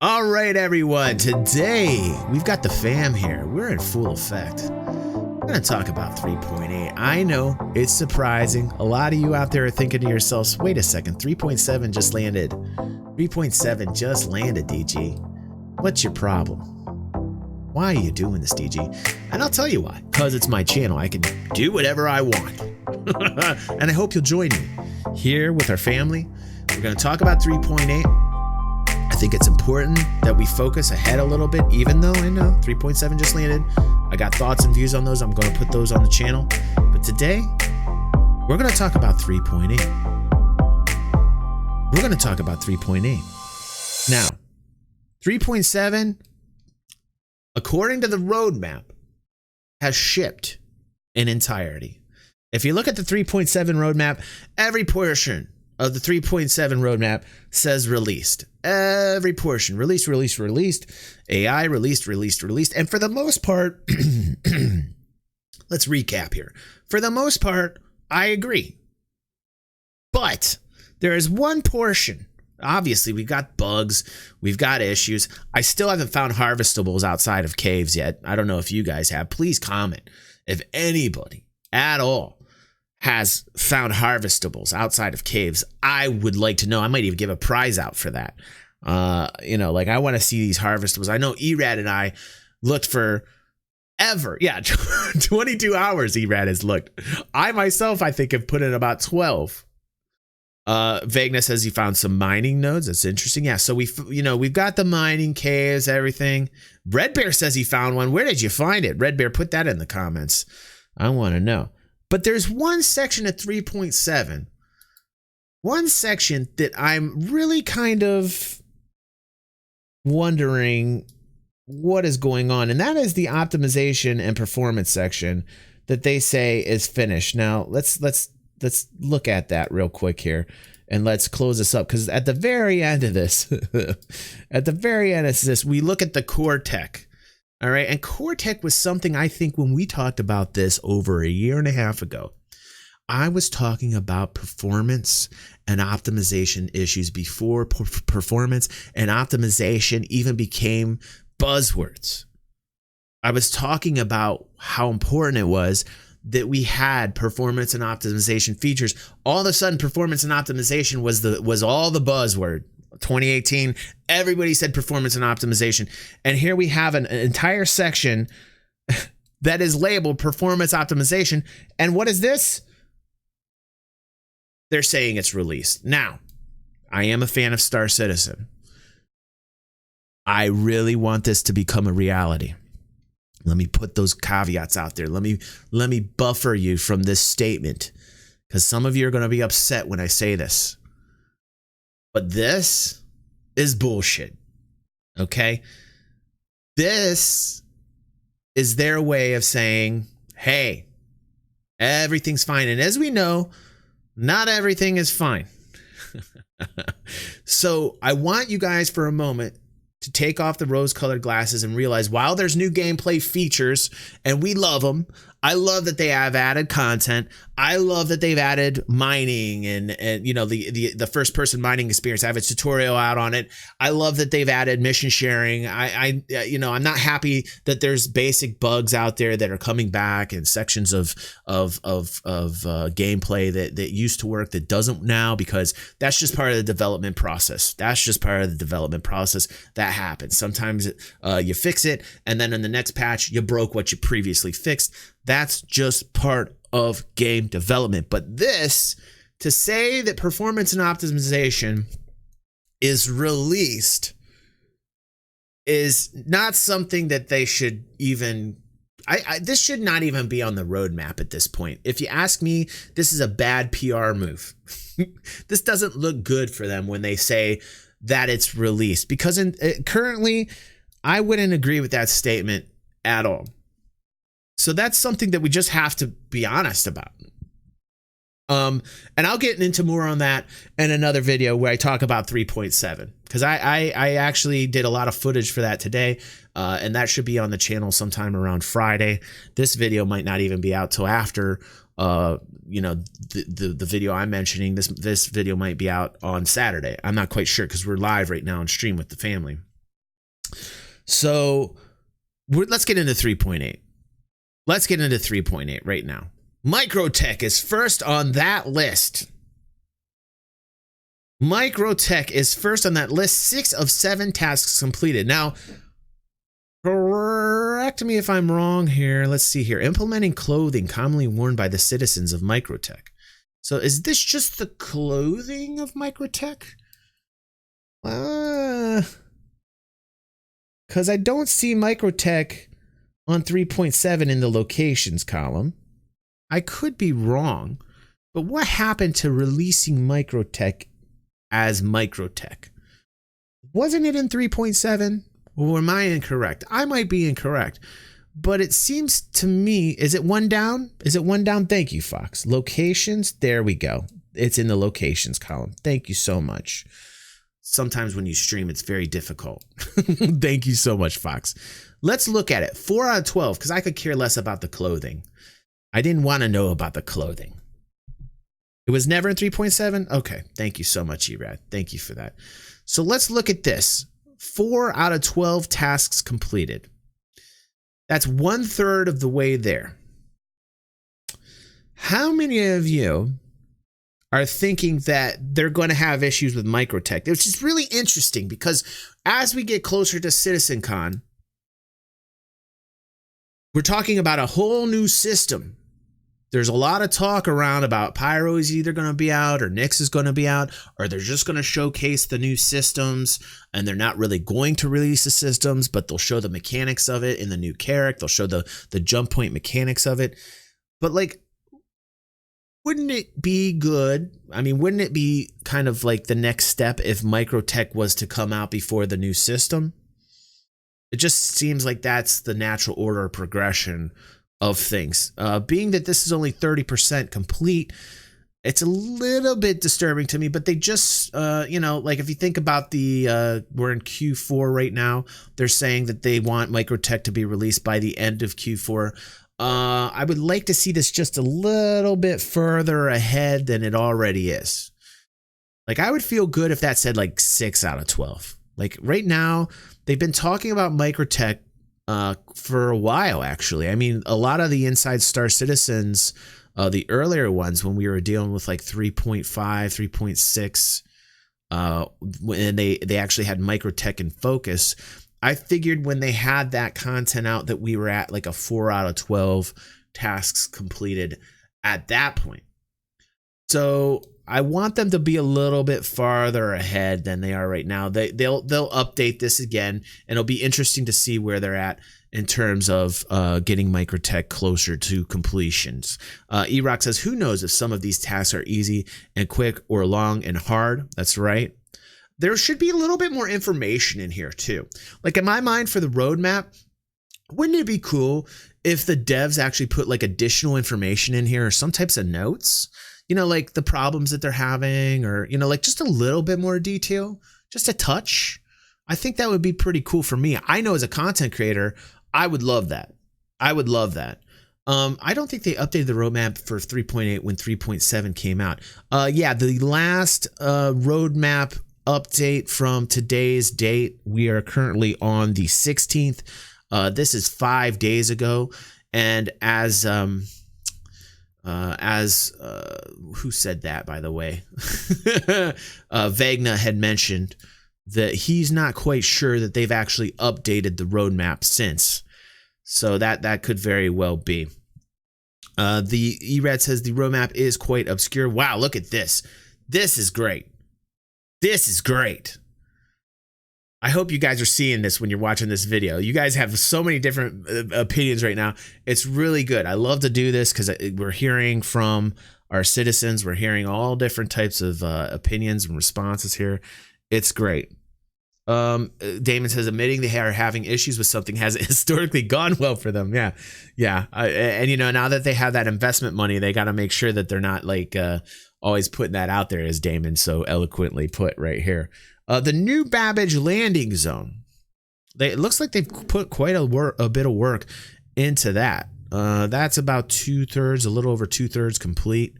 All right, everyone. Today, we've got the fam here. We're in full effect. We're going to talk about 3.8. I know it's surprising. A lot of you out there are thinking to yourselves, wait a second, 3.7 just landed. 3.7 just landed, DG. What's your problem? Why are you doing this, DG? And I'll tell you why. Because it's my channel. I can do whatever I want. And I hope you'll join me here with our family. We're going to talk about 3.8. I think it's important that we focus ahead a little bit, even though I know 3.7 just landed. I got thoughts and views on those. I'm going to put those on the channel. But today, we're going to talk about 3.8. We're going to talk about 3.8. Now, 3.7, according to the roadmap, has shipped in entirety. If you look at the 3.7 roadmap, every portion of the 3.7 roadmap says released. Every portion, released. AI released. And for the most part, let's recap here. For the most part, I agree. But there is one portion. Obviously, we've got bugs. We've got issues. I still haven't found harvestables outside of caves yet. I don't know if you guys have. Please comment if anybody at all has found harvestables outside of caves. I would like to know. I might even give a prize out for that. I want to see these harvestables. I know Erad and I looked for ever. Yeah, 22 hours Erad has looked. I myself, I think, have put in about 12. Vagna says he found some mining nodes. That's interesting. Yeah, so we've got the mining caves, everything. Red Bear says he found one. Where did you find it? Red Bear, put that in the comments. I want to know. But there's one section of 3.7, one section that I'm really kind of wondering what is going on, and that is the optimization and performance section that they say is finished. Now, let's look at that real quick here, and let's close this up, because at the very end of this, we look at the core tech. All right. And core tech was something, I think, when we talked about this over a year and a half ago, I was talking about performance and optimization issues before performance and optimization even became buzzwords. I was talking about how important it was that we had performance and optimization features. All of a sudden, performance and optimization was all the buzzword. 2018, everybody said performance and optimization. And here we have an entire section that is labeled performance optimization. And what is this? They're saying it's released. Now, I am a fan of Star Citizen. I really want this to become a reality. Let me put those caveats out there. Let me buffer you from this statement, because some of you are going to be upset when I say this. But this is bullshit, okay? This is their way of saying, hey, everything's fine. And as we know, not everything is fine. So I want you guys for a moment to take off the rose-colored glasses and realize, while there's new gameplay features, and we love them, I love that they have added content. I love that they've added mining and the first person mining experience. I have a tutorial out on it. I love that they've added mission sharing. I'm not happy that there's basic bugs out there that are coming back, and sections of gameplay that used to work that doesn't now, because that's just part of the development process. That happens. Sometimes you fix it, and then in the next patch you broke what you previously fixed. That's just part of game development. But this, to say that performance and optimization is released, is not something that they should even... this should not even be on the roadmap at this point. If you ask me, this is a bad PR move. This doesn't look good for them when they say that it's released, because currently, I wouldn't agree with that statement at all. So that's something that we just have to be honest about. And I'll get into more on that in another video where I talk about 3.7, because I actually did a lot of footage for that today, and that should be on the channel sometime around Friday. This video might not even be out till after the video I'm mentioning. This video might be out on Saturday. I'm not quite sure, because we're live right now on stream with the family. So let's get into 3.8. Let's get into 3.8 right now. Microtech is first on that list. Microtech is first on that list. 6 of 7 tasks completed. Now, correct me if I'm wrong here. Let's see here. Implementing clothing commonly worn by the citizens of Microtech. So is this just the clothing of Microtech? Because I don't see Microtech on 3.7 in the locations column. I could be wrong, but what happened to releasing Microtech as Microtech? Wasn't it in 3.7? Or am I incorrect? I might be incorrect, but it seems to me, is it one down? Is it one down? Thank you, Fox. Locations, there we go. It's in the locations column. Thank you so much. Sometimes when you stream, it's very difficult. Thank you so much, Fox. Let's look at it. 4 out of 12, because I could care less about the clothing. I didn't want to know about the clothing. It was never in 3.7? Okay, thank you so much, Erad. Thank you for that. So let's look at this. 4 out of 12 tasks completed. That's 1/3 of the way there. How many of you are thinking that they're going to have issues with Microtech? Which is really interesting because as we get closer to CitizenCon, we're talking about a whole new system. There's a lot of talk around about Pyro is either going to be out or Nyx is going to be out, or they're just going to showcase the new systems and they're not really going to release the systems, but they'll show the mechanics of it in the new Carrack. They'll show the jump point mechanics of it. But like, wouldn't it be good? I mean, wouldn't it be kind of like the next step if Microtech was to come out before the new system? It just seems like that's the natural order of progression of things. Being that this is only 30% complete, it's a little bit disturbing to me, but they just, like if you think about we're in Q4 right now, they're saying that they want Microtech to be released by the end of Q4. I would like to see this just a little bit further ahead than it already is. Like, I would feel good if that said like 6 out of 12. Like right now, they've been talking about Microtech for a while, actually. I mean, a lot of the Inside Star Citizens, the earlier ones when we were dealing with like 3.5, 3.6, and they actually had Microtech in focus. I figured when they had that content out that we were at like a 4 out of 12 tasks completed at that point. So I want them to be a little bit farther ahead than they are right now. They'll update this again, and it'll be interesting to see where they're at in terms of getting Microtech closer to completions. E-Rock says, who knows if some of these tasks are easy and quick or long and hard? That's right. There should be a little bit more information in here too. Like in my mind for the roadmap, wouldn't it be cool if the devs actually put like additional information in here or some types of notes? You know, like the problems that they're having, or, you know, like just a little bit more detail, just a touch. I think that would be pretty cool for me. I know as a content creator, I would love that. I would love that. I don't think they updated the roadmap for 3.8 when 3.7 came out. Yeah, the last roadmap update from today's date, we are currently on the 16th. This is 5 days ago. And as who said that, by the way? Vegna had mentioned that he's not quite sure that they've actually updated the roadmap since. So that could very well be. The ERAD says the roadmap is quite obscure. Wow, look at this. This is great. This is great. I hope you guys are seeing this when you're watching this video. You guys have so many different opinions right now. It's really good. I love to do this because we're hearing from our citizens. We're hearing all different types of opinions and responses here. It's great. Damon says, admitting they are having issues with something hasn't historically gone well for them. Yeah. And you know, now that they have that investment money, they got to make sure that they're not like always putting that out there, as Damon so eloquently put right here. The new Babbage landing zone. It looks like they've put quite a bit of work into that. That's about 2/3, a little over 2/3 complete.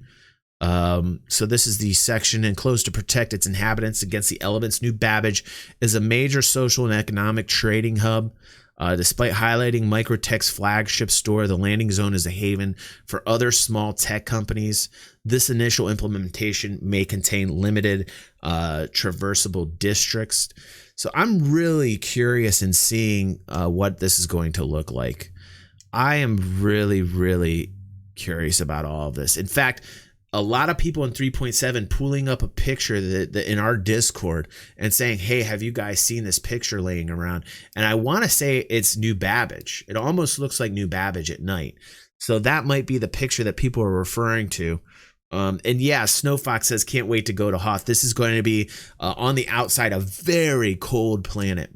So this is the section enclosed to protect its inhabitants against the elements. New Babbage is a major social and economic trading hub. Despite highlighting Microtech's flagship store, the landing zone is a haven for other small tech companies. This initial implementation may contain limited traversable districts. So I'm really curious in seeing what this is going to look like. I am really, really curious about all of this. In fact, a lot of people in 3.7 pulling up a picture that in our Discord and saying, hey, have you guys seen this picture laying around? And I want to say it's New Babbage. It almost looks like New Babbage at night. So that might be the picture that people are referring to. And yeah, Snowfox says, can't wait to go to Hoth. This is going to be on the outside, a very cold planet.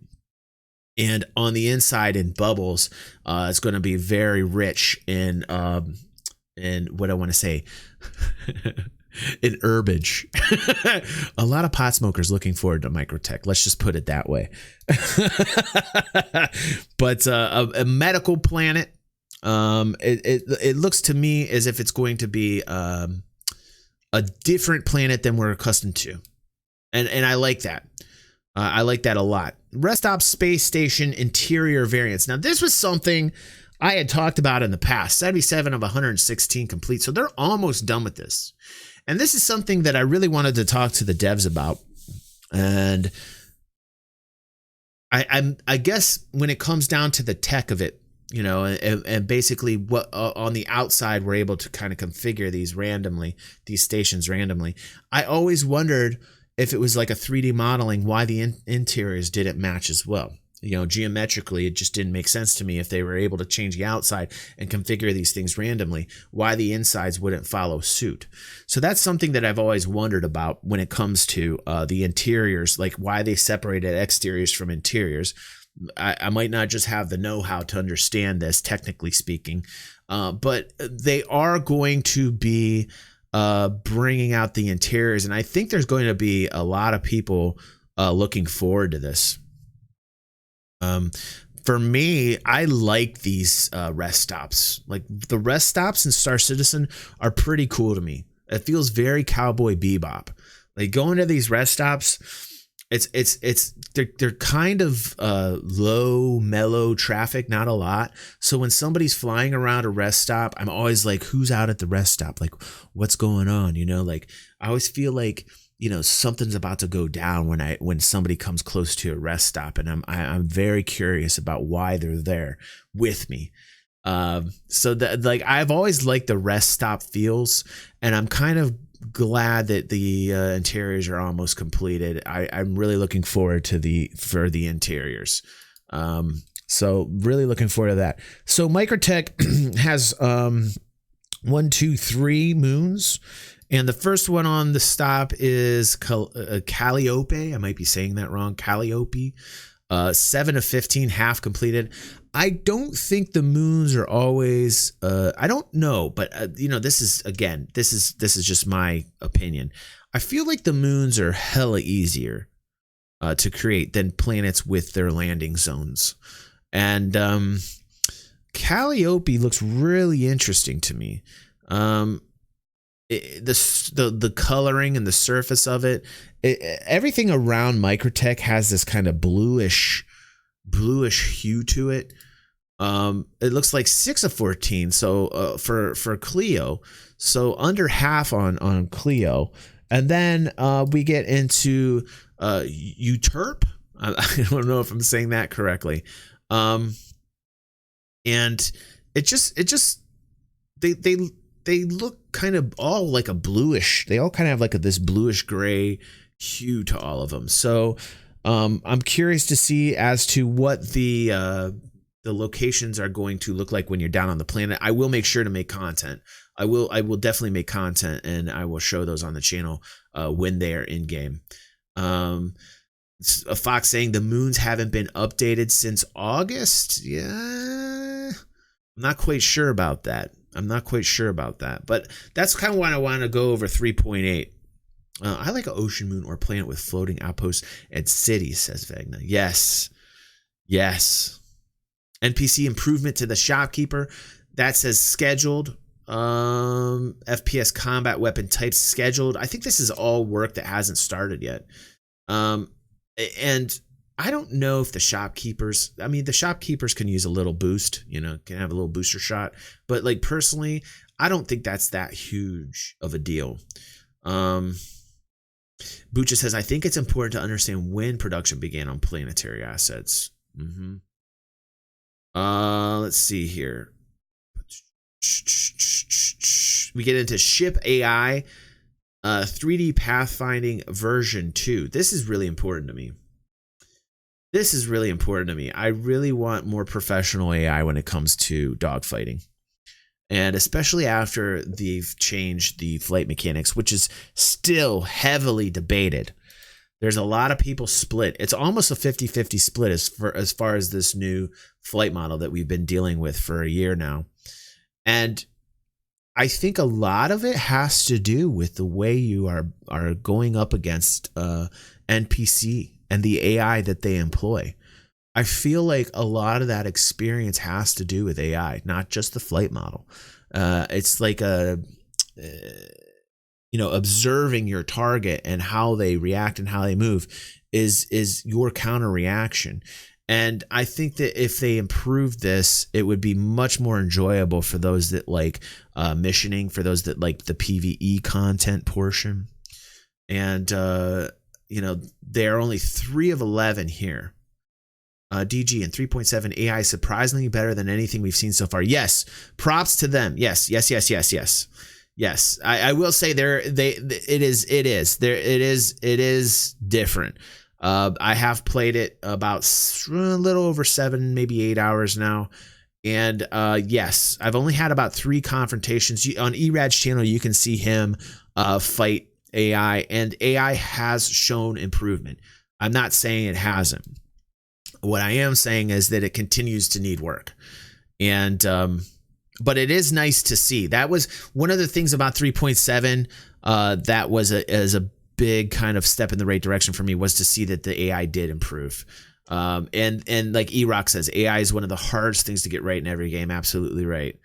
And on the inside in Bubbles, it's going to be very rich in what I want to say, in herbage. A lot of pot smokers looking forward to Microtech. Let's just put it that way. But a medical planet. It looks to me as if it's going to be a different planet than we're accustomed to, and I like that. I like that a lot. Restop Space Station interior variants. Now, this was something I had talked about in the past. 77 of 116 complete. So they're almost done with this. And this is something that I really wanted to talk to the devs about. And I guess when it comes down to the tech of it, you know, and basically what on the outside, we're able to kind of configure these randomly, these stations randomly. I always wondered if it was like a 3D modeling, why the interiors didn't match as well. You know, geometrically, it just didn't make sense to me if they were able to change the outside and configure these things randomly, why the insides wouldn't follow suit. So that's something that I've always wondered about when it comes to the interiors, like why they separated exteriors from interiors. I might not just have the know-how to understand this, technically speaking, but they are going to be bringing out the interiors, and I think there's going to be a lot of people looking forward to this. For me, I like these rest stops. Like the rest stops in Star Citizen are pretty cool to me. It feels very Cowboy Bebop. Like going to these rest stops, they're kind of low, mellow traffic, not a lot. So when somebody's flying around a rest stop, I'm always like, who's out at the rest stop? Like, what's going on? You know, like I always feel like, you know, something's about to go down when somebody comes close to a rest stop, and I'm very curious about why they're there with me. So that, like, I've always liked the rest stop feels, and I'm kind of glad that the interiors are almost completed. I'm really looking forward to the interiors. So really looking forward to that. So Microtech has 1, 2, 3 moons. And the first one on the stop is Calliope. I might be saying that wrong. Calliope. 7 of 15, half completed. I don't think the moons are always. I don't know, but you know, this is just my opinion. I feel like the moons are hella easier to create than planets with their landing zones, and Calliope looks really interesting to me. The coloring and the surface of it, everything around Microtech has this kind of bluish hue to it. It looks like 6 of 14. So for Clio, so under half on Clio, and then we get into Euterpe. I don't know if I'm saying that correctly. And it just they look kind of all like a bluish. They all kind of have like this bluish gray hue to all of them. So I'm curious to see as to what the locations are going to look like when you're down on the planet. I will make sure to make content. I will definitely make content, and I will show those on the channel when they are in game. A Fox saying the moons haven't been updated since August. Yeah, I'm not quite sure about that. But that's kind of why I want to go over 3.8. I like an ocean moon or planet with floating outposts and cities, says Vegna. Yes. NPC improvement to the shopkeeper. That says scheduled. FPS combat weapon types scheduled. I think this is all work that hasn't started yet. And I don't know if the shopkeepers can use a little boost, can have a little booster shot. But like personally, I don't think that's that huge of a deal. Bucha says, I think it's important to understand when production began on planetary assets. Let's see here. We get into ship AI, 3D pathfinding version 2. This is really important to me. I really want more professional AI when it comes to dogfighting. And especially after they've changed the flight mechanics, which is still heavily debated. There's a lot of people split. It's almost a 50-50 split as far as this new flight model that we've been dealing with for a year now. And I think a lot of it has to do with the way you are going up against NPC and the AI that they employ. I feel like a lot of that experience has to do with AI, not just the flight model. It's like observing your target and how they react and how they move is your counter reaction. And I think that if they improve this, it would be much more enjoyable for those that like missioning, for those that like the PvE content portion. And, they are only 3 of 11 here. DG and 3.7 AI surprisingly better than anything we've seen so far. Yes, props to them. Yes. I will say it is different. I have played it about a little over 7, maybe 8 hours now. And yes, I've only had about 3 confrontations. On Erad's channel, you can see him fight AI, and AI has shown improvement. I'm not saying it hasn't. What I am saying is that it continues to need work. And but it is nice to see. That was one of the things about 3.7 that was a big kind of step in the right direction for me, was to see that the AI did improve. And like E-Rock says, AI is one of the hardest things to get right in every game. Absolutely right.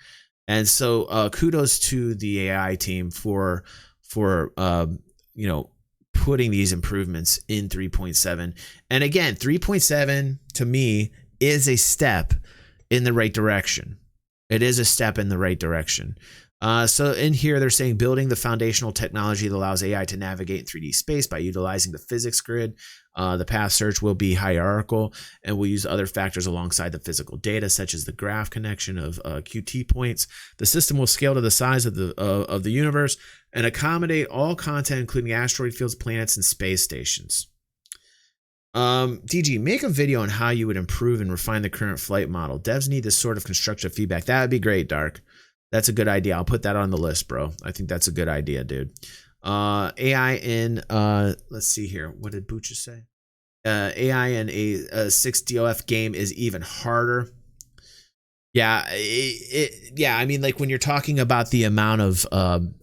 And so kudos to the AI team for putting these improvements in 3.7. And again, 3.7 to me is a step in the right direction. It is a step in the right direction. So in here, they're saying building the foundational technology that allows AI to navigate in 3D space by utilizing the physics grid. The path search will be hierarchical and will use other factors alongside the physical data, such as the graph connection of QT points. The system will scale to the size of the universe and accommodate all content, including asteroid fields, planets, and space stations. DG, make a video on how you would improve and refine the current flight model. Devs need this sort of constructive feedback. That would be great, Dark. That's a good idea. I'll put that on the list, bro. I think that's a good idea, dude. AI in, let's see here. What did Bucha say? AI in a 6 DOF game is even harder. Yeah, I mean, like when you're talking about the amount of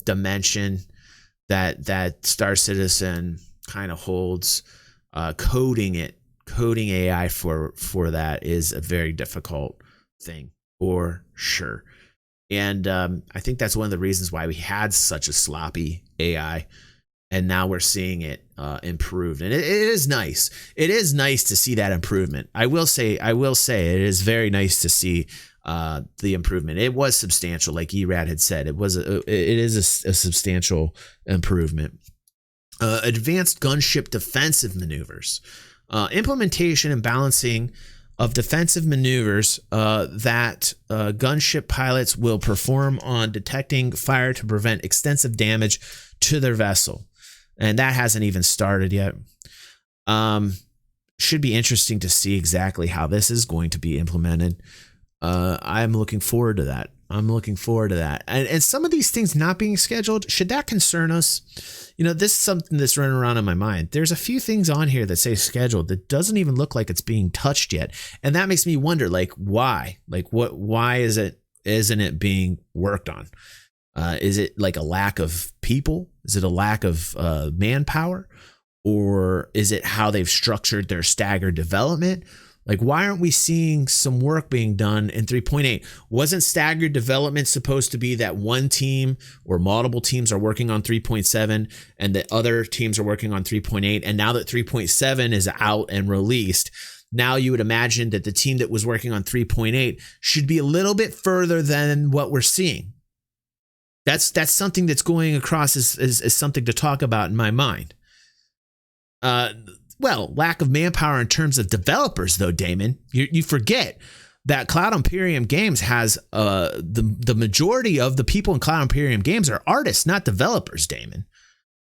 dimension that Star Citizen kind of holds, coding AI for that is a very difficult thing, for sure. And I think that's one of the reasons why we had such a sloppy AI, and now we're seeing it improved. And it is nice. It is nice to see that improvement. I will say it is very nice to see the improvement. It was substantial, like Erad had said. It is a substantial improvement. Advanced gunship defensive maneuvers, implementation and balancing of defensive maneuvers that gunship pilots will perform on detecting fire to prevent extensive damage to their vessel. And that hasn't even started yet. Should be interesting to see exactly how this is going to be implemented. I'm looking forward to that. And some of these things not being scheduled, should that concern us? This is something that's running around in my mind. There's a few things on here that say scheduled that doesn't even look like it's being touched yet. And that makes me wonder, like, why? Like, why isn't it being worked on? Is it like a lack of people? Is it a lack of manpower? Or is it how they've structured their staggered development? Like, why aren't we seeing some work being done in 3.8? Wasn't staggered development supposed to be that one team or multiple teams are working on 3.7 and the other teams are working on 3.8? And now that 3.7 is out and released, now you would imagine that the team that was working on 3.8 should be a little bit further than what we're seeing. That's something that's going across as something to talk about in my mind. Well, lack of manpower in terms of developers, though, Damon. You forget that Cloud Imperium Games has the majority of the people in Cloud Imperium Games are artists, not developers, Damon.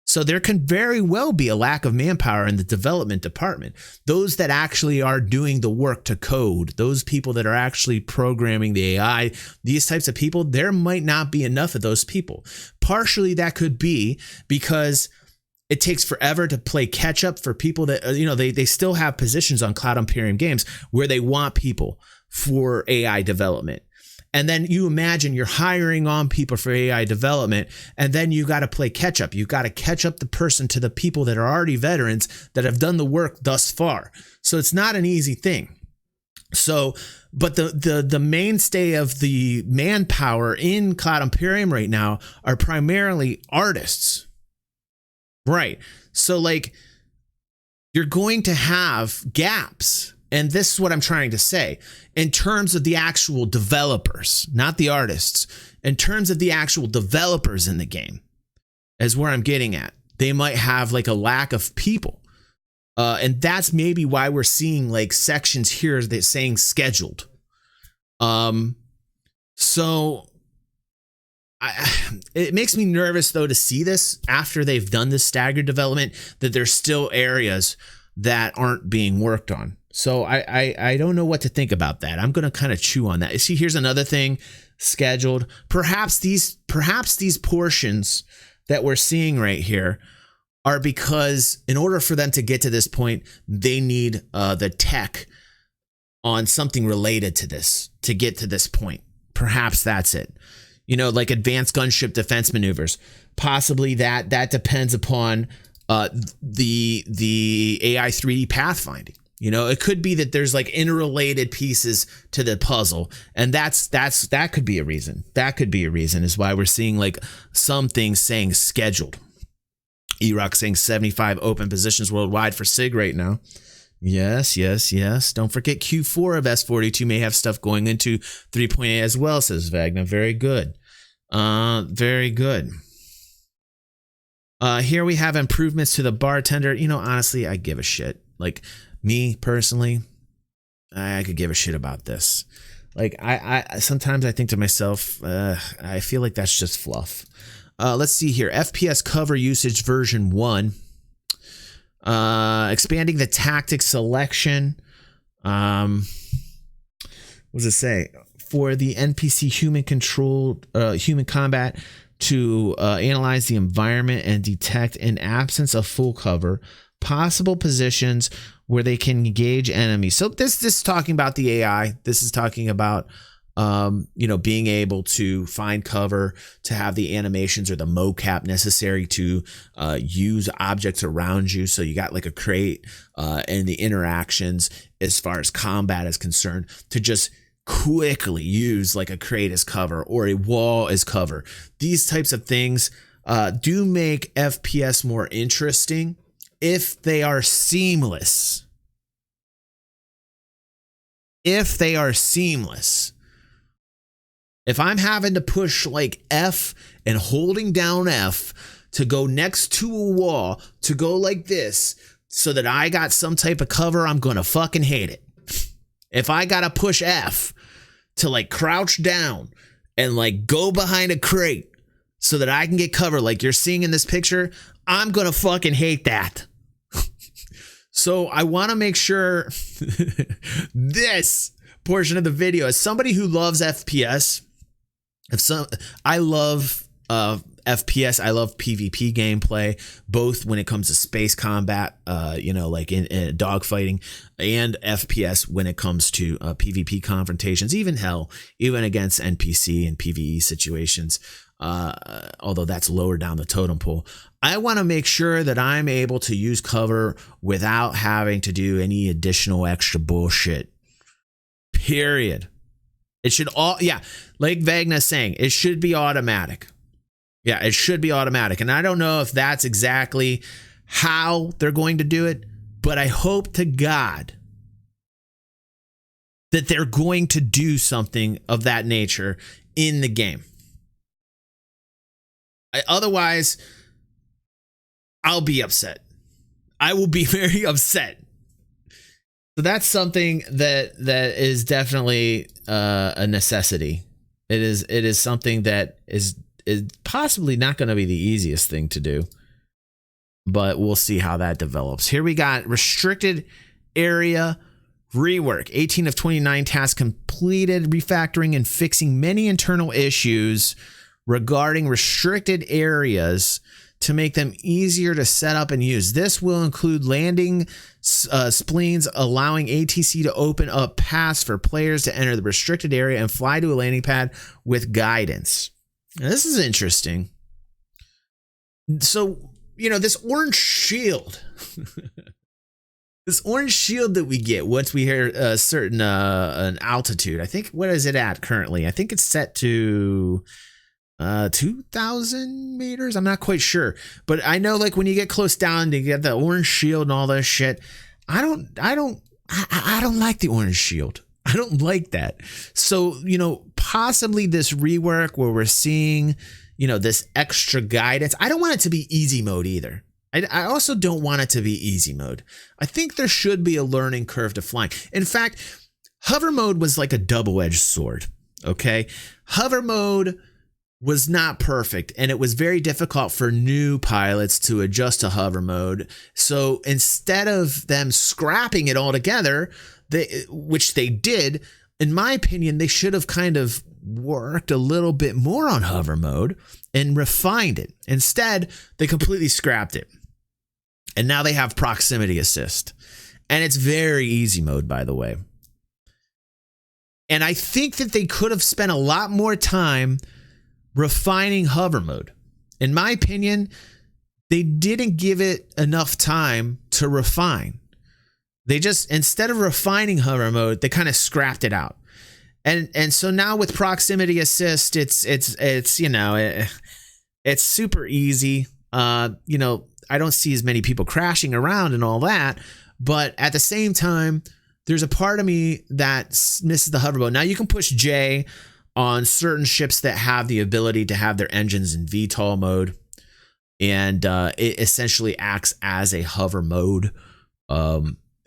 So there can very well be a lack of manpower in the development department. Those that actually are doing the work to code, those people that are actually programming the AI, these types of people, there might not be enough of those people. Partially that could be because it takes forever to play catch up for people that, they still have positions on Cloud Imperium Games where they want people for AI development. And then you imagine you're hiring on people for AI development, and then you got to play catch up. You got to catch up the person to the people that are already veterans that have done the work thus far. So it's not an easy thing. So, but the mainstay of the manpower in Cloud Imperium right now are primarily artists. Right. So like you're going to have gaps. And this is what I'm trying to say in terms of the actual developers, not the artists, in terms of the actual developers in the game is where I'm getting at. They might have like a lack of people. And that's maybe why we're seeing like sections here that saying scheduled. So it makes me nervous, though, to see this after they've done this staggered development, that there's still areas that aren't being worked on. So I don't know what to think about that. I'm going to kind of chew on that. See, here's another thing scheduled. Perhaps these portions that we're seeing right here are because in order for them to get to this point, they need the tech on something related to this to get to this point. Perhaps that's it. Like advanced gunship defense maneuvers. Possibly that depends upon the AI 3D pathfinding. It could be that there's like interrelated pieces to the puzzle, and that could be a reason. That could be a reason is why we're seeing like some things saying scheduled. E-Rock saying 75 open positions worldwide for SIG right now. Yes. Don't forget Q4 of S42 may have stuff going into 3.8 as well, says Vagna. Very good. Very good. Here we have improvements to the bartender. Honestly, I give a shit. Like me personally, I could give a shit about this. Like I sometimes I think to myself, I feel like that's just fluff. Let's see here. FPS cover usage version 1. Expanding the tactic selection. What does it say? For the NPC human combat to analyze the environment and detect, in absence of full cover, possible positions where they can engage enemies. So this is talking about the AI. This is talking about being able to find cover, to have the animations or the mocap necessary to use objects around you. So you got like a crate and the interactions as far as combat is concerned to just quickly use like a crate as cover or a wall as cover. These types of things do make FPS more interesting if they are seamless. If I'm having to push like F and holding down F to go next to a wall, to go like this, so that I got some type of cover, I'm going to fucking hate it. If I got to push F to like crouch down and like go behind a crate so that I can get cover like you're seeing in this picture, I'm going to fucking hate that. So I want to make sure this portion of the video, as somebody who loves FPS, I love FPS. I love PvP gameplay, both when it comes to space combat, like in dogfighting, and FPS when it comes to PvP confrontations, even against NPC and PvE situations. although that's lower down the totem pole. I want to make sure that I'm able to use cover without having to do any additional extra bullshit. Period. It should like Vagna's saying, it should be automatic. Yeah, it should be automatic. And I don't know if that's exactly how they're going to do it, but I hope to God that they're going to do something of that nature in the game. Otherwise, I'll be upset. I will be very upset. So that's something that is definitely a necessity. It is something that is possibly not going to be the easiest thing to do, but we'll see how that develops. Here we got restricted area rework. 18 of 29 tasks completed, refactoring and fixing many internal issues regarding restricted areas to make them easier to set up and use. This will include landing spleens, allowing ATC to open up paths for players to enter the restricted area and fly to a landing pad with guidance. Now, this is interesting. So, this orange shield, this orange shield that we get once we hit a certain an altitude. I think, what is it at currently? I think it's set to 2,000 meters. I'm not quite sure, but I know like when you get close down to get the orange shield and all that shit, I don't like the orange shield. I don't like that. So, possibly this rework where we're seeing, this extra guidance. I don't want it to be easy mode either. I also don't want it to be easy mode. I think there should be a learning curve to flying. In fact, hover mode was like a double-edged sword. Okay. Hover mode was not perfect, and it was very difficult for new pilots to adjust to hover mode. So instead of them scrapping it altogether, which they did, in my opinion, they should have kind of worked a little bit more on hover mode and refined it. Instead, they completely scrapped it. And now they have proximity assist. And it's very easy mode, by the way. And I think that they could have spent a lot more time refining hover mode. In my opinion, they didn't give it enough time to refine. They just, instead of refining hover mode, they kind of scrapped it out. And so now with proximity assist, it's super easy. I don't see as many people crashing around and all that, but at the same time, there's a part of me that misses the hover mode. Now you can push J on certain ships that have the ability to have their engines in VTOL mode, and it essentially acts as a hover mode.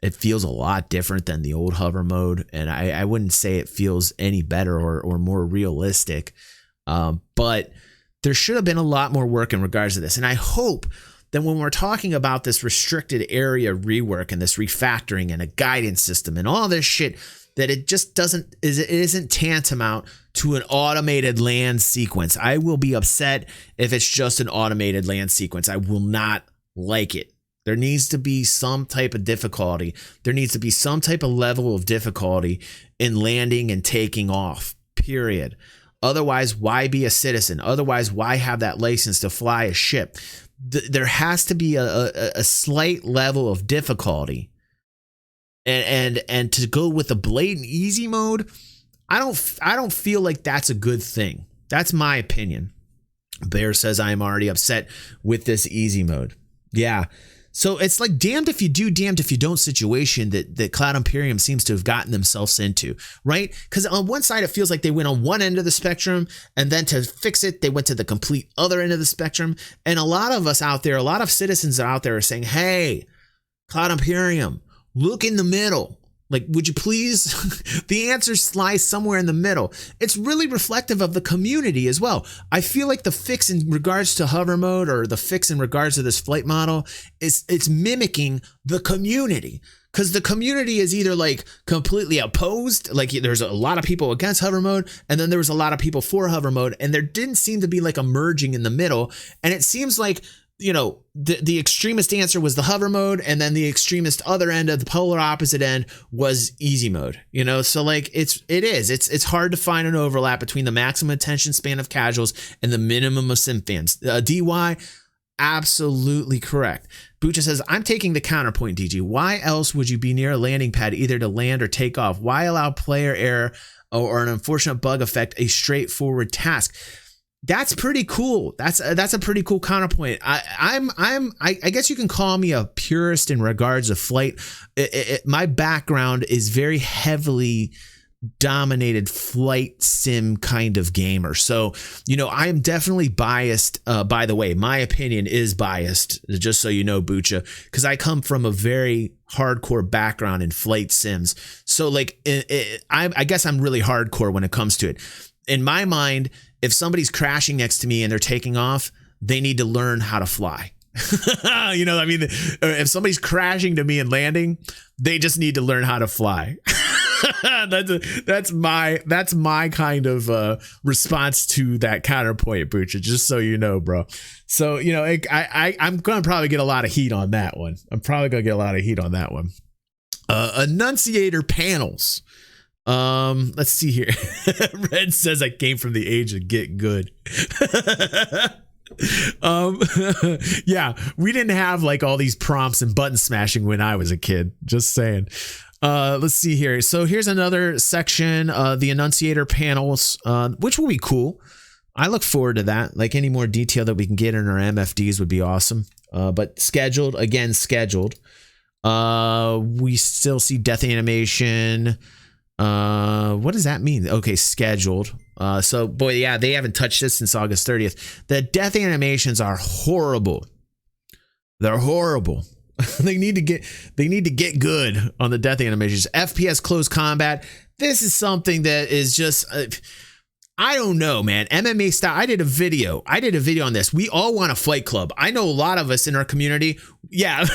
It feels a lot different than the old hover mode, and I wouldn't say it feels any better or more realistic, but there should have been a lot more work in regards to this. And I hope that when we're talking about this restricted area rework and this refactoring and a guidance system and all this shit, that it just isn't tantamount to an automated land sequence. I will be upset if it's just an automated land sequence. I will not like it. There needs to be some type of difficulty. There needs to be some type of level of difficulty in landing and taking off, period. Otherwise, why be a citizen? Otherwise, why have that license to fly a ship? There has to be a slight level of difficulty. And to go with a blatant easy mode, I don't feel like that's a good thing. That's my opinion. Bear says I am already upset with this easy mode. Yeah. So it's like damned if you do, damned if you don't situation that Cloud Imperium seems to have gotten themselves into, right? Because on one side, it feels like they went on one end of the spectrum, and then to fix it, they went to the complete other end of the spectrum. And a lot of us out there, a lot of citizens out there are saying, hey, Cloud Imperium, look in the middle. Like, would you please? The answer lies somewhere in the middle. It's really reflective of the community as well. I feel like the fix in regards to hover mode, or the fix in regards to this flight model, it's mimicking the community. Because the community is either like completely opposed, like there's a lot of people against hover mode, and then there was a lot of people for hover mode, and there didn't seem to be like a merging in the middle. And it seems like the extremist answer was the hover mode, and then the extremist other end of the polar opposite end was easy mode. So like it's hard to find an overlap between the maximum attention span of casuals and the minimum of sim fans. DY, absolutely correct. Bucha says, I'm taking the counterpoint, DG. Why else would you be near a landing pad either to land or take off? Why allow player error or an unfortunate bug affect a straightforward task? That's pretty cool. That's a pretty cool counterpoint. I guess you can call me a purist in regards to flight. My background is very heavily dominated flight sim kind of gamer. So, I am definitely biased. By the way, my opinion is biased, just so you know, Bucha, because I come from a very hardcore background in flight sims. So like, I guess I'm really hardcore when it comes to it. In my mind, if somebody's crashing next to me and they're taking off, they need to learn how to fly. If somebody's crashing to me and landing, they just need to learn how to fly. That's my kind of response to that counterpoint, Bucha, just so you know, bro. So, I'm going to probably get a lot of heat on that one. Enunciator panels. Let's see here. Red says I came from the age of get good. Yeah, we didn't have like all these prompts and button smashing when I was a kid. Just saying. Let's see here. So here's another section, the enunciator panels, which will be cool. I look forward to that. Like any more detail that we can get in our MFDs would be awesome. But scheduled. We still see death animation. What does that mean? Okay, scheduled. So boy, yeah, they haven't touched this since August 30th. The death animations are horrible. They're horrible. They need to get good on the death animations. FPS close combat. This is something that is just I don't know, man. MMA style. I did a video on this. We all want a fight club. I know a lot of us in our community. Yeah.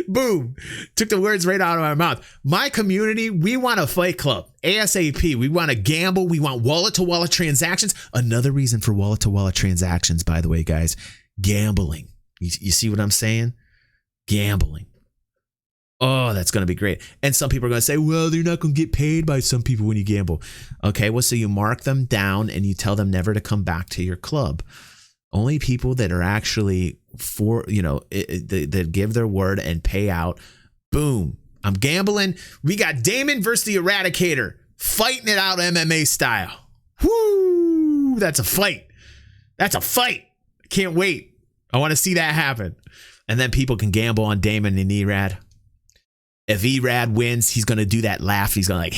Boom. Took the words right out of my mouth. My community, we want a fight club. ASAP. We want to gamble. We want wallet-to-wallet transactions. Another reason for wallet-to-wallet transactions, by the way, guys. Gambling. You see what I'm saying? Gambling. Oh, that's going to be great. And some people are going to say, well, they're not going to get paid by some people when you gamble. Okay, well, so you mark them down and you tell them never to come back to your club. Only people that are actually that give their word and pay out. Boom. I'm gambling. We got Damon versus the Eradicator fighting it out MMA style. Woo! That's a fight. Can't wait. I want to see that happen. And then people can gamble on Damon and Erad. If Erad wins, he's going to do that laugh. He's going to like,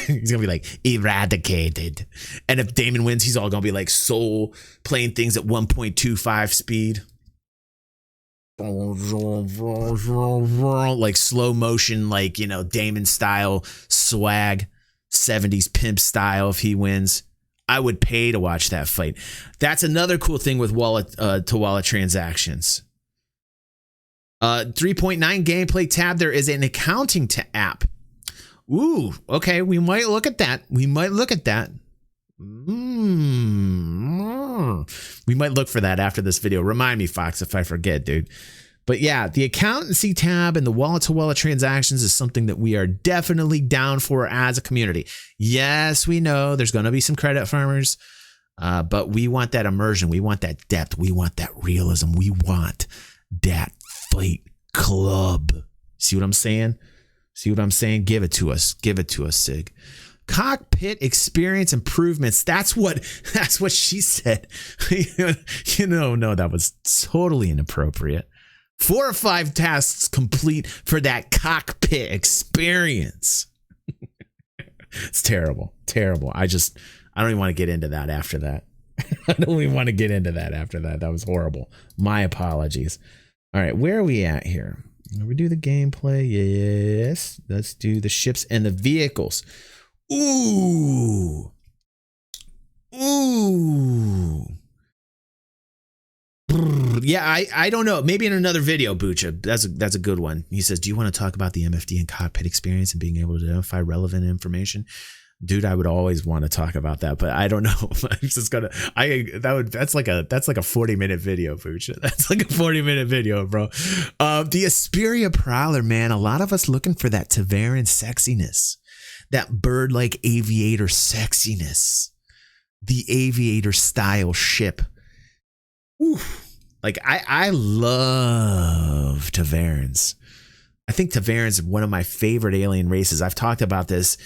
he's going to be like, eradicated. And if Damon wins, he's all going to be like soul playing things at 1.25 speed. Like slow motion, like, Damon style swag, 70s pimp style if he wins. I would pay to watch that fight. That's another cool thing with wallet to wallet transactions. 3.9 gameplay tab. There is an accounting app. Ooh, okay. We might look at that. We might look for that after this video. Remind me, Fox, if I forget, dude. But yeah, the accountancy tab and the wallet-to-wallet transactions is something that we are definitely down for as a community. Yes, we know there's going to be some credit farmers, but we want that immersion. We want that depth. We want that realism. We want that fight club. See what I'm saying? Give it to us, Sig. Cockpit experience improvements. That's what she said. No, that was totally inappropriate. 4 or 5 tasks complete for that cockpit experience. It's terrible. I don't even want to get into that after that. That was horrible. My apologies. All right, where are we at here? We do the gameplay. Yes. Let's do the ships and the vehicles. Ooh. Yeah, I don't know. Maybe in another video, Bucha. That's a good one. He says, do you want to talk about the MFD and cockpit experience and being able to identify relevant information? Dude, I would always want to talk about that, but I don't know. I'm just gonna. That's like a 40-minute video, Pooch. That's like a 40-minute video, bro. The Asperia Prowler, man. A lot of us looking for that Ta'veren sexiness, that bird-like aviator sexiness, the aviator style ship. Ooh. Like I love Ta'verens. I think Ta'veren's one of my favorite alien races. I've talked about this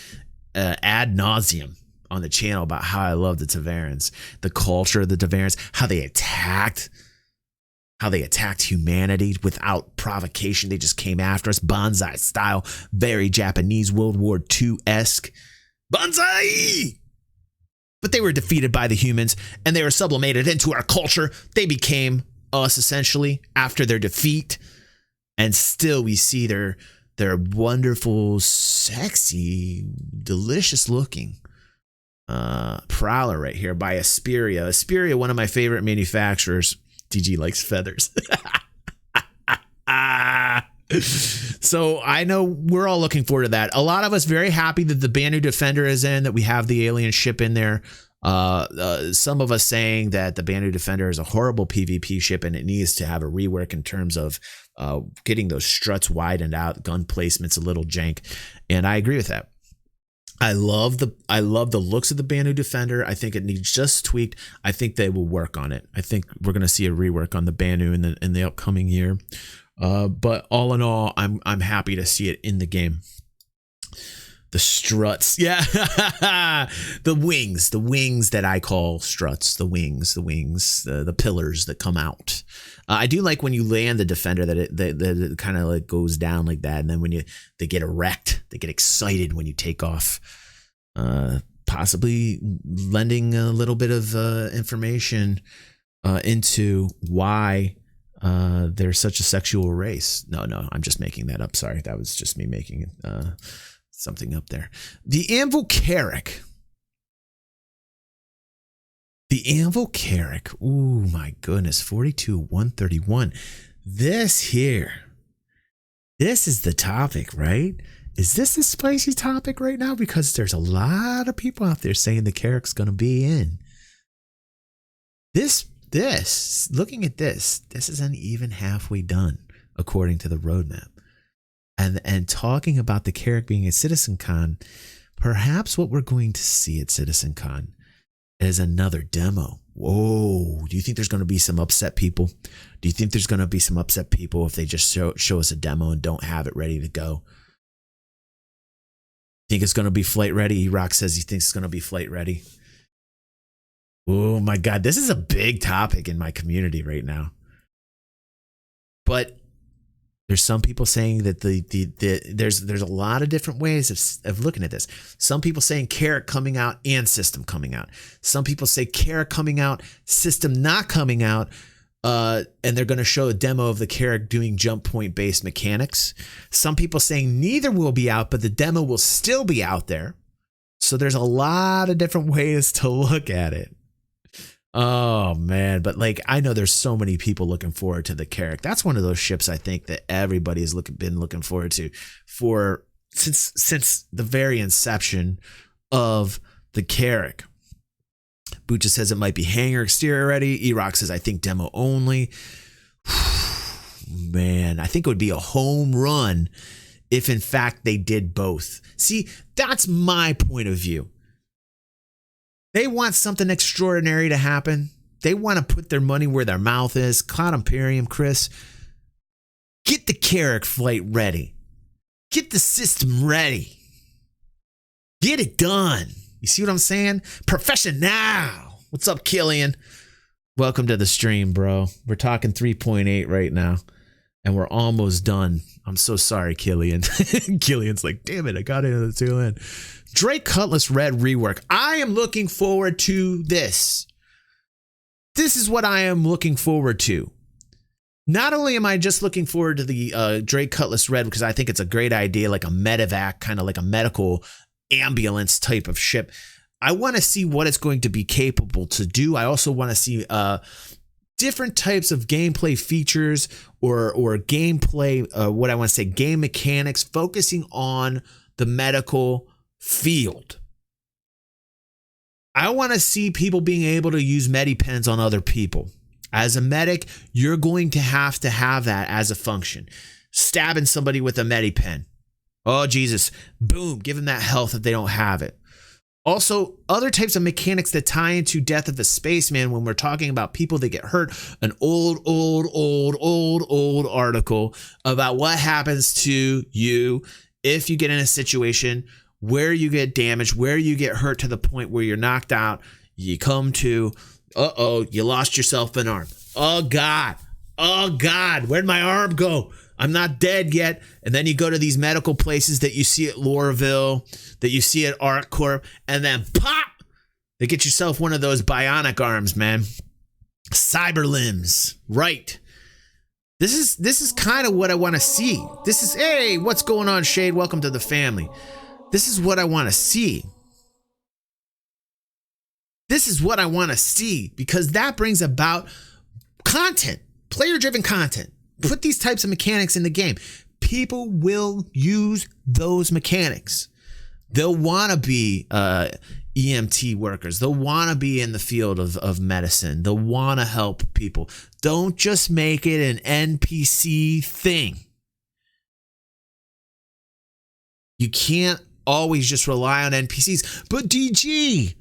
ad nauseum on the channel about how I love the Ta'verens, the culture of the Ta'verens, how they attacked humanity without provocation. They just came after us, Banzai style, very Japanese World War II-esque. Banzai! But they were defeated by the humans, and they were sublimated into our culture. They became us, essentially, after their defeat. And still we see their wonderful, sexy, delicious looking Prowler right here by Asperia. Asperia, one of my favorite manufacturers. DG likes feathers. So I know we're all looking forward to that. A lot of us very happy that the Banu Defender is in, that we have the alien ship in there. Some of us saying that the Banu Defender is a horrible PvP ship and it needs to have a rework in terms of getting those struts widened out, gun placement's a little jank, and I agree with that. I love the looks of the Banu Defender. I think it needs just tweaked. I think they will work on it. I think we're going to see a rework on the Banu in the upcoming year. But all in all, I'm happy to see it in the game. The struts, yeah, the wings that I call struts, the wings, the pillars that come out. I do like when you land the Defender that it kind of like goes down like that, and then when they get erect, they get excited when you take off. Possibly lending a little bit of information into why they're such a sexual race. No, I'm just making that up. Sorry, that was just me making something up there. The Anvil Carrack. The Anvil Carrack. Ooh, my goodness. 42,131. This is the topic, right? Is this the spicy topic right now? Because there's a lot of people out there saying the Carrack's going to be in. Looking at this isn't even halfway done, according to the roadmap. And talking about the Carrack being at CitizenCon, perhaps what we're going to see at CitizenCon is another demo. Whoa, do you think there's going to be some upset people? Do you think there's going to be some upset people if they just show us a demo and don't have it ready to go? Think it's going to be flight ready? E-Rock says he thinks it's going to be flight ready. Oh my God, this is a big topic in my community right now. But there's some people saying that there's a lot of different ways of looking at this. Some people saying Carrack coming out and system coming out. Some people say Carrack coming out, system not coming out, and they're going to show a demo of the Carrack doing jump point based mechanics. Some people saying neither will be out, but the demo will still be out there. So there's a lot of different ways to look at it. Oh man, but like I know there's so many people looking forward to the Carrack. That's one of those ships I think that everybody has been looking forward to since the very inception of the Carrack. Bucha says it might be hangar exterior ready. E-Rock says I think demo only. Man, I think it would be a home run if in fact they did both. See, that's my point of view. They want something extraordinary to happen. They want to put their money where their mouth is. Cloud Imperium, Chris, get the Carrack flight ready. Get the system ready. Get it done. You see what I'm saying? Professional. What's up, Killian? Welcome to the stream, bro. We're talking 3.8 right now, and we're almost done. I'm so sorry, Killian. Killian's like, damn it, I got into the tail end. Drake Cutlass Red rework. I am looking forward to this. This is what I am looking forward to. Not only am I just looking forward to the Drake Cutlass Red because I think it's a great idea, like a medevac, kind of like a medical ambulance type of ship. I want to see what it's going to be capable to do. I also want to see different types of gameplay features or gameplay, what I want to say, game mechanics, focusing on the medical field. I want to see people being able to use medipens on other people. As a medic, you're going to have that as a function. Stabbing somebody with a medipen. Oh, Jesus. Boom. Give them that health if they don't have it. Also, other types of mechanics that tie into Death of a Spaceman when we're talking about people that get hurt. An old article about what happens to you if you get in a situation where you get damaged, where you get hurt to the point where you're knocked out. You come to, you lost yourself an arm. Oh, God. Where'd my arm go? I'm not dead yet. And then you go to these medical places that you see at Lorville, that you see at ArcCorp, and then pop, they get yourself one of those bionic arms, man. Cyber limbs. Right. This is kind of what I want to see. This is, hey, what's going on, Shade? Welcome to the family. This is what I want to see. This is what I want to see because that brings about content, player-driven content. Put these types of mechanics in the game. People will use those mechanics. They'll want to be EMT workers. They'll want to be in the field of medicine. They'll want to help people. Don't just make it an NPC thing. You can't always just rely on NPCs. But DG,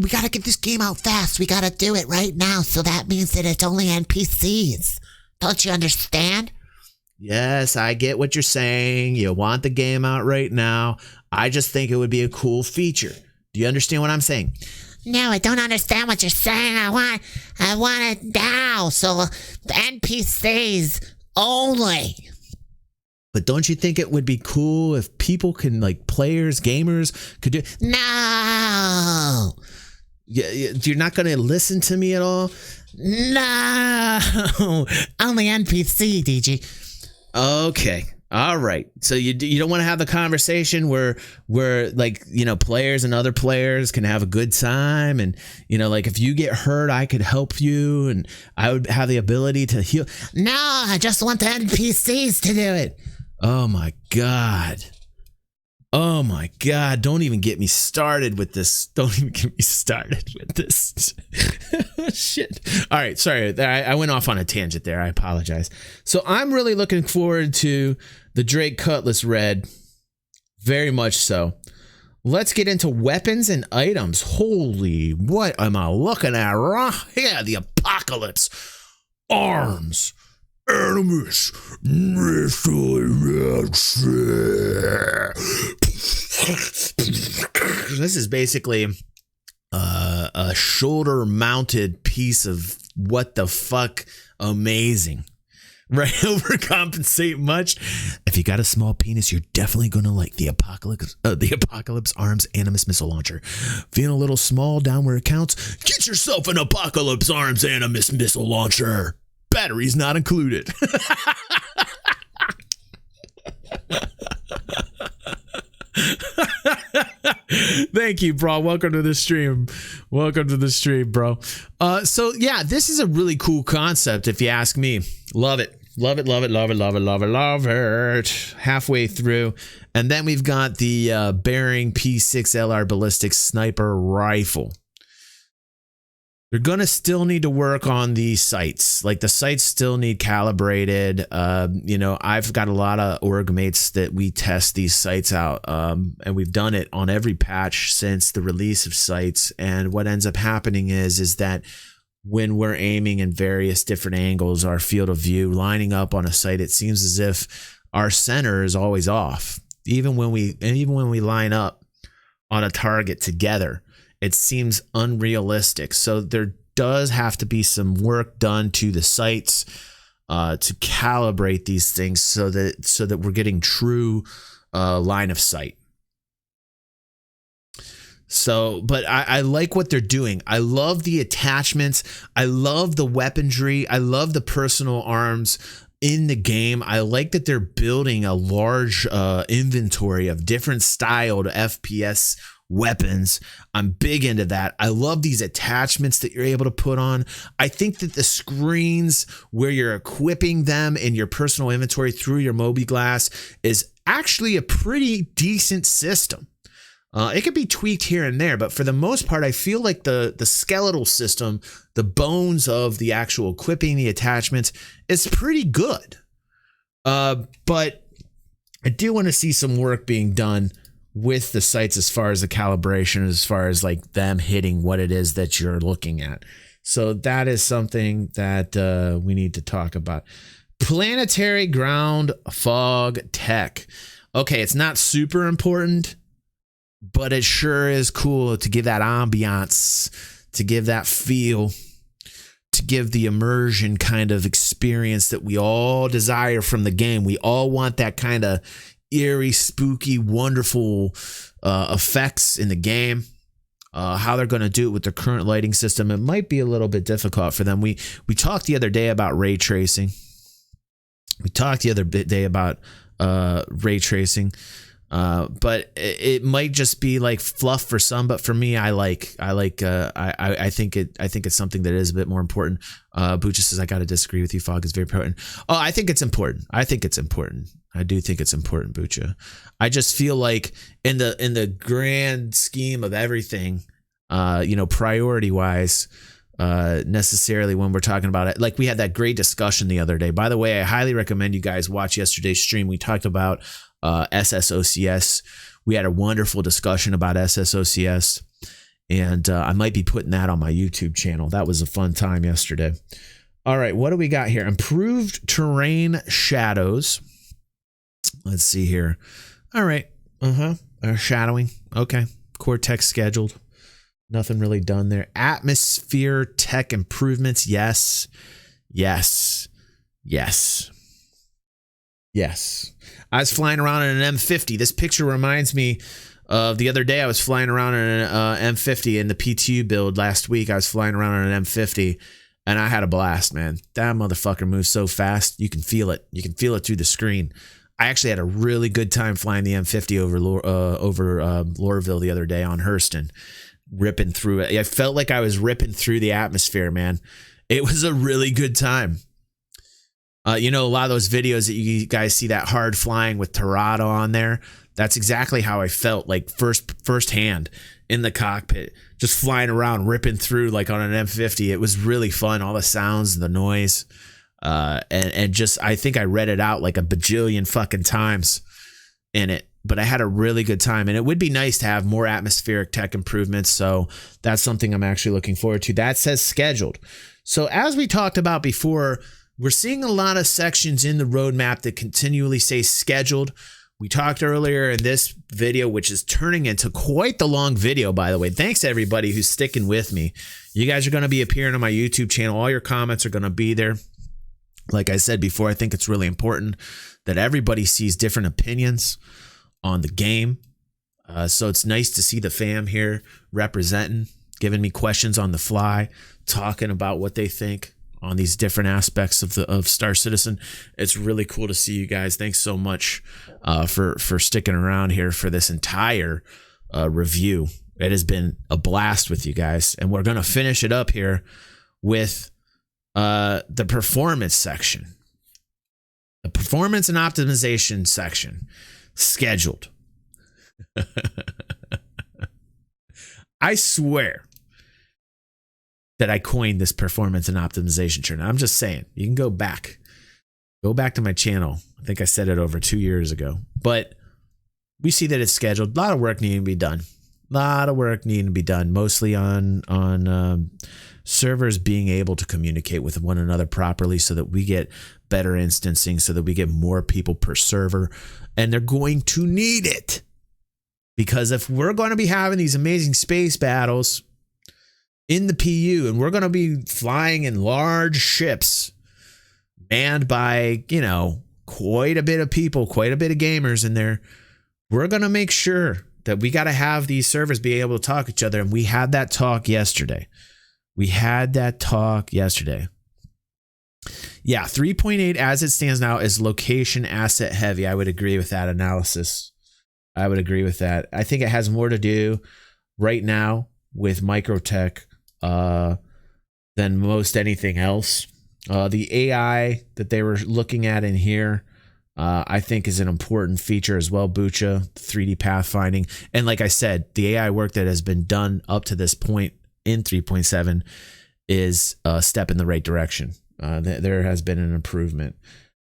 we got to get this game out fast. We got to do it right now. So that means that it's only NPCs. Don't you understand? Yes, I get what you're saying. You want the game out right now. I just think it would be a cool feature. Do you understand what I'm saying? No, I don't understand what you're saying. I want it now. So the NPCs only. But don't you think it would be cool if people can, like players, gamers, could do? No. You're not going to listen to me at all? No. Only NPC, DG. Okay. All right. So you don't want to have the conversation where like, players and other players can have a good time. And, like if you get hurt, I could help you and I would have the ability to heal. No, I just want the NPCs to do it. Oh my God. Don't even get me started with this. Shit. All right. Sorry. I went off on a tangent there. I apologize. So I'm really looking forward to the Drake Cutlass Red. Very much so. Let's get into weapons and items. Holy, what am I looking at? Yeah, the Apocalypse Arms. Animus Missile. This is basically a shoulder-mounted piece of what the fuck amazing. Right? Overcompensate much. If you got a small penis, you're definitely gonna like the Apocalypse Arms Animus Missile Launcher. Feeling a little small down where it counts? Get yourself an Apocalypse Arms Animus Missile Launcher. Batteries not included. Thank you, bro. Welcome to the stream, bro. So yeah, this is a really cool concept if you ask me. Love it. Halfway through. And then we've got the Bearing P6LR ballistic sniper rifle. They're going to still need to work on the sights. Like the sights still need calibrated. I've got a lot of org mates that we test these sights out. And we've done it on every patch since the release of sights. And what ends up happening is that when we're aiming in various different angles, our field of view lining up on a sight, it seems as if our center is always off. Even when we line up on a target together, it seems unrealistic. So there does have to be some work done to the sights to calibrate these things so that we're getting true line of sight. So, but I like what they're doing. I love the attachments. I love the weaponry. I love the personal arms in the game. I like that they're building a large inventory of different styled FPS weapons. I'm big into that. I love these attachments that you're able to put on. I think that the screens where you're equipping them in your personal inventory through your Mobi Glass is actually a pretty decent system. It could be tweaked here and there, but for the most part, I feel like the skeletal system, the bones of the actual equipping, the attachments, is pretty good. But I do want to see some work being done with the sights as far as the calibration, as far as like them hitting what it is that you're looking at. So that is something that we need to talk about. Planetary ground fog tech. Okay, it's not super important, but it sure is cool to give that ambiance, to give that feel, to give the immersion kind of experience that we all desire from the game. We all want that kind of eerie, spooky, wonderful effects in the game. How they're going to do it with the current lighting system, it might be a little bit difficult for them. We talked the other day about ray tracing. We talked the other day about ray tracing. But it might just be like fluff for some, but for me, I think it's something that is a bit more important. Bucha says, I got to disagree with you. Fog is very important. Oh, I think it's important. I do think it's important, Bucha. I just feel like in the grand scheme of everything, priority wise, necessarily when we're talking about it, like we had that great discussion the other day. By the way, I highly recommend you guys watch yesterday's stream. We talked about SSOCS. We had a wonderful discussion about SSOCS, and I might be putting that on my YouTube channel. That was a fun time yesterday. All right, what do we got here? Improved terrain shadows. Let's see here. All right. Shadowing. Okay. Cortex scheduled. Nothing really done there. Atmosphere tech improvements. Yes. I was flying around in an M50. This picture reminds me of the other day. I was flying around in an M50 in the PTU build last week. I was flying around in an M50 and I had a blast, man. That motherfucker moves so fast. You can feel it. You can feel it through the screen. I actually had a really good time flying the M50 over Lorville the other day on Hurston, ripping through it. I felt like I was ripping through the atmosphere, man. It was a really good time. A lot of those videos that you guys see that hard flying with Torado on there, that's exactly how I felt, like firsthand in the cockpit, just flying around, ripping through like on an M50. It was really fun. All the sounds, the noise, and just, I think I read it out like a bajillion fucking times in it, but I had a really good time, and it would be nice to have more atmospheric tech improvements. So that's something I'm actually looking forward to. That says scheduled. So as we talked about before, we're seeing a lot of sections in the roadmap that continually say scheduled. We talked earlier in this video, which is turning into quite the long video, by the way. Thanks to everybody who's sticking with me. You guys are going to be appearing on my YouTube channel. All your comments are going to be there. Like I said before, I think it's really important that everybody sees different opinions on the game. So it's nice to see the fam here representing, giving me questions on the fly, talking about what they think on these different aspects of Star Citizen. It's really cool to see you guys. Thanks so much for sticking around here for this entire review. It has been a blast with you guys, and we're going to finish it up here with the performance section. The performance and optimization section. Scheduled. I swear that I coined this performance and optimization term. I'm just saying, you can go back to my channel. I think I said it over 2 years ago, but we see that it's scheduled. A lot of work needing to be done. Mostly on servers being able to communicate with one another properly so that we get better instancing, so that we get more people per server. And they're going to need it, because if we're going to be having these amazing space battles in the PU, and we're going to be flying in large ships manned by, quite a bit of people, quite a bit of gamers in there, we're going to make sure that we got to have these servers be able to talk to each other. And we had that talk yesterday. Yeah, 3.8 as it stands now is location asset heavy. I would agree with that analysis. I think it has more to do right now with Microtech than most anything else. The AI that they were looking at in here, I think is an important feature as well, Bucha, 3D pathfinding. And like I said, the AI work that has been done up to this point in 3.7 is a step in the right direction. There has been an improvement.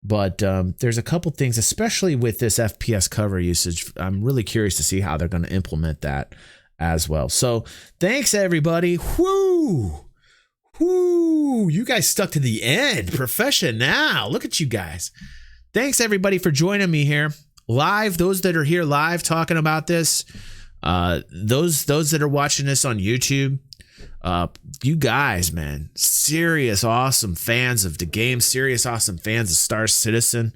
But there's a couple things, especially with this FPS cover usage. I'm really curious to see how they're going to implement that as well. So thanks, everybody. Whoo! Whoo! You guys stuck to the end. Professional. Look at you guys. Thanks, everybody, for joining me here live. Those that are here live talking about this, those that are watching this on YouTube, you guys, man, serious awesome fans of the game, serious awesome fans of Star Citizen.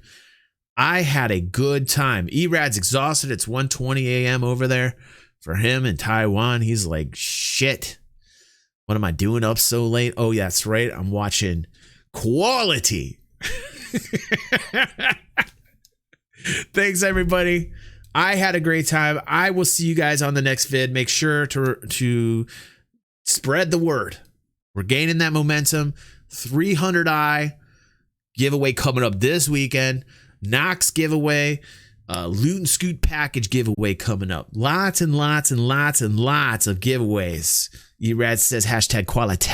I had a good time. Erad's exhausted. It's 1:20 a.m. over there for him in Taiwan. He's like, shit, what am I doing up so late? Oh, yeah, that's right. I'm watching Quality. Thanks, everybody. I had a great time. I will see you guys on the next vid. Make sure to spread the word. We're gaining that momentum. 300i giveaway coming up this weekend. Nox giveaway. Loot and Scoot package giveaway coming up. Lots and lots and lots and lots of giveaways. Erad says hashtag quality.